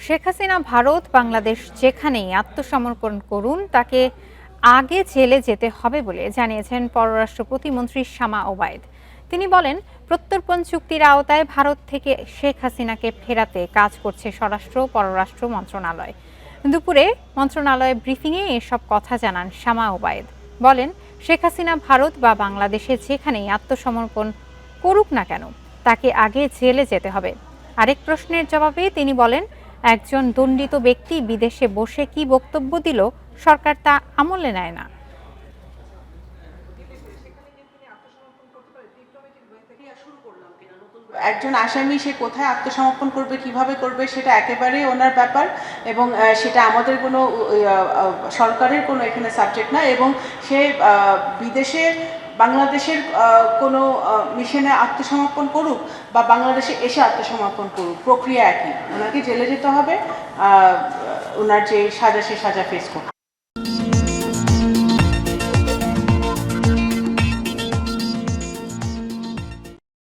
শেখ হাসিনা ভারত বাংলাদেশ যেখানেই আত্মসমর্পণ করুন তাকে আগে জেলে যেতে হবে বলে জানিয়েছেন পররাষ্ট্র প্রতিমন্ত্রী শামা ওবায়দ। তিনি বলেন, প্রত্যর্পণ চুক্তির আওতায় ভারত থেকে শেখ হাসিনাকে ফেরাতে কাজ করছে স্বরাষ্ট্র পররাষ্ট্র মন্ত্রণালয়। দুপুরে মন্ত্রণালয়ের ব্রিফিংয়ে এসব কথা জানান শামা ওবায়দ। বলেন, শেখ হাসিনা ভারত বা বাংলাদেশে যেখানেই আত্মসমর্পণ করুক না কেন তাকে আগে জেলে যেতে হবে। আরেক প্রশ্নের জবাবে তিনি বলেন, একজন দণ্ডিত ব্যক্তি বিদেশে বসে কি বক্তব্য দিল সরকার তা আমলে নেয় না। একজন আসামি সে কোথায় আত্মসমর্পণ করবে, কিভাবে করবে, সেটা একেবারেই ওনার ব্যাপার এবং সেটা আমাদের কোনো সরকারের কোনো এখানে সাবজেক্ট না। এবং সে বিদেশে বাংলাদেশের কোনো মিশনে আত্মসমর্পণ করুক বা বাংলাদেশে এসে আত্মসমর্পণ করুক, প্রক্রিয়া একই। ওনাকে জেলে যেতে হবে, ওনার যে সাজা সে সাজা ফেস করতে।